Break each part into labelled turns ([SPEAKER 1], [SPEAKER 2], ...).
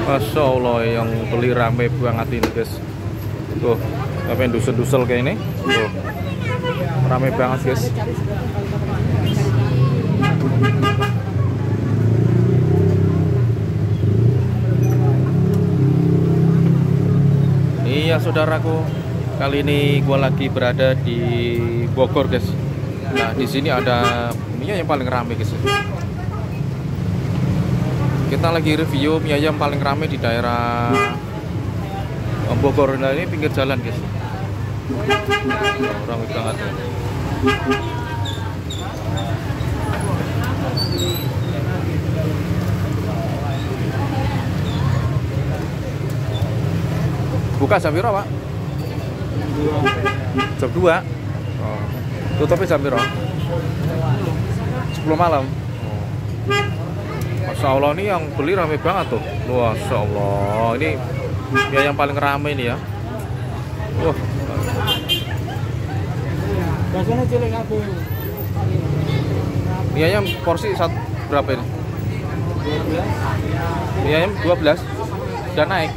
[SPEAKER 1] Masya Allah, yang beli rame banget ini guys. Tuh, apa yang dusel-dusel kayak ini. Tuh, rame banget guys. Iya saudaraku, kali ini gue lagi berada di Bogor guys. Nah di sini ada mie yang paling rame guys. Kita lagi review mie ayam paling rame di daerah Bogor. Nah ini pinggir jalan guys, ramai banget ya. Buka jam berapa Pak? Jam 2. Oh. Tutupnya jam berapa? 10 malam. Masya Allah, ini yang beli rame banget tuh. Masya Allah, ini ya yang paling rame ini ya. Wah. Ini ayam porsi berapa ini? Ini ayam 12. Udah naik.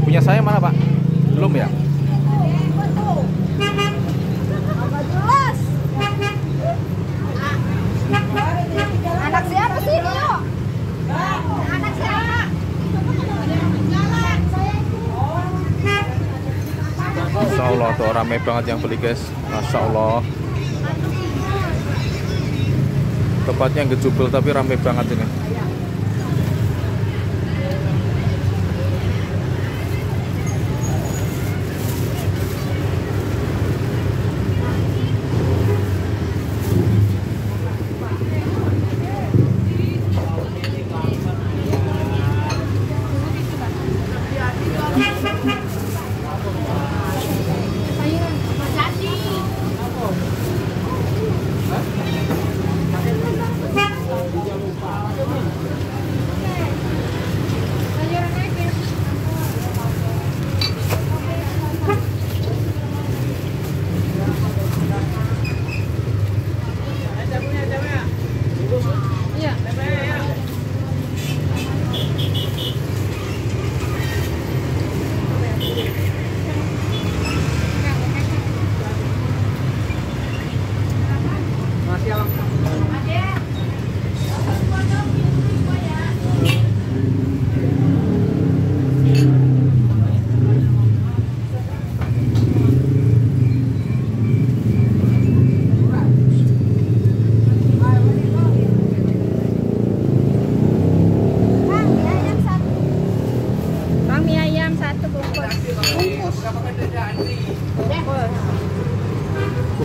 [SPEAKER 1] Punya saya mana Pak? Belum ya?
[SPEAKER 2] Anak siapa sih ini yuk? Anak siapa?
[SPEAKER 1] Masya Allah tuh ramai banget yang beli guys. Masya Allah. Tempatnya ngejubel tapi ramai banget ini.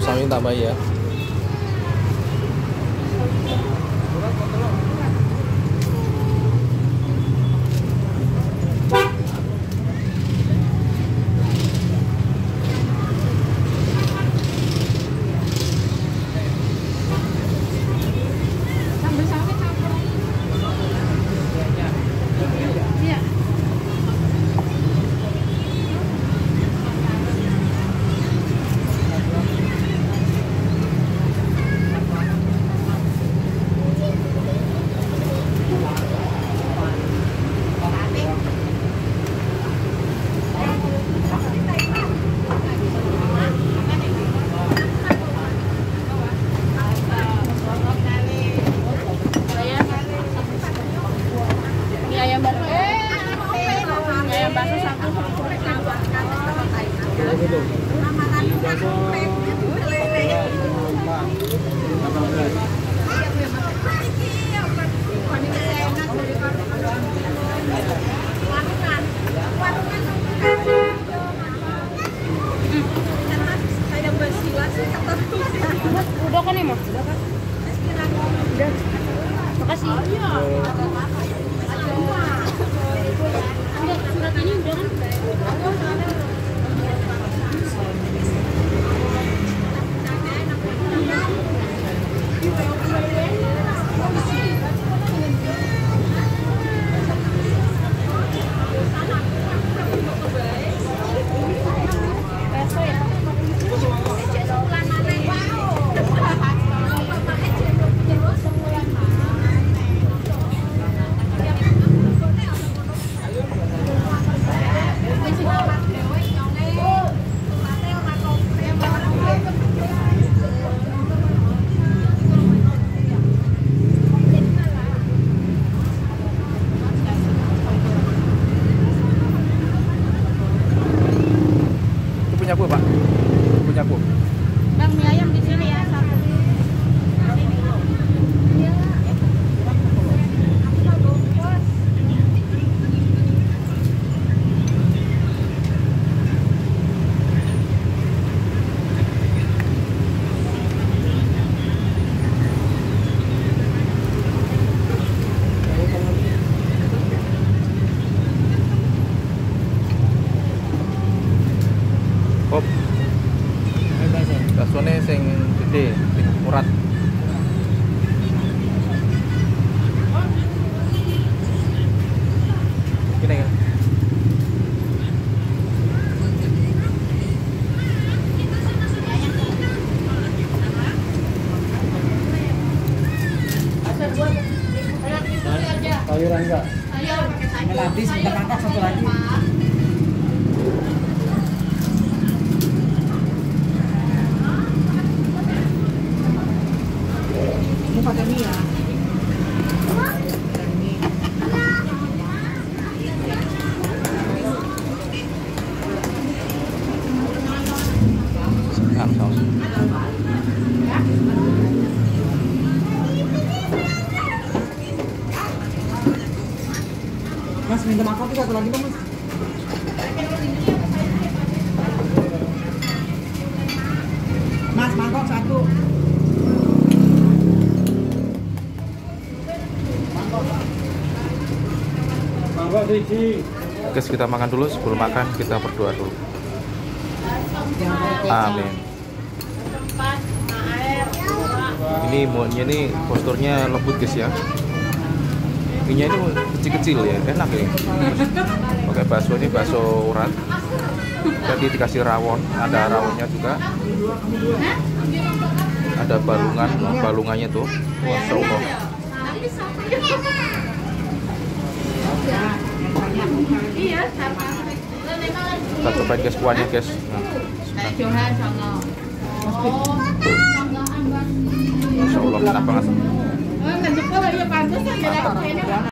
[SPEAKER 1] Samin tambah ya.
[SPEAKER 2] Ayam bakso 1. Udah kan emang? Udah kan? Udah. Makasih. Udah, surat ini udah kan?
[SPEAKER 1] Punya aku, Pak. Punya aku.
[SPEAKER 2] Bang, mie ayam di sini ya, satu.
[SPEAKER 1] Hop. Baksonya sing gede, sing urat. Gini kan.
[SPEAKER 3] Sayuran enggak? Ini habis, kita makan satu lagi. Ini pakai mie ya?
[SPEAKER 1] Sekarang saus.
[SPEAKER 3] Mas, minta makan satu lagi dong, Mas. Mas, mangkok satu. Mangkok siji.
[SPEAKER 1] Guys, kita makan dulu. Sebelum makan kita berdoa dulu. Amin. Ini maunya ini posturnya lembut guys ya. Minyak ini kecil-kecil ya, enak ini. Pakai bakso ini bakso urat. Jadi dikasih rawon, ada rawonnya juga. Ada balungannya tuh. Masya Allah. Kita cobain guys kuahnya guys. Nah, Masya Allah, enak banget.
[SPEAKER 2] Oh, nggak jepol ya, pantas ya.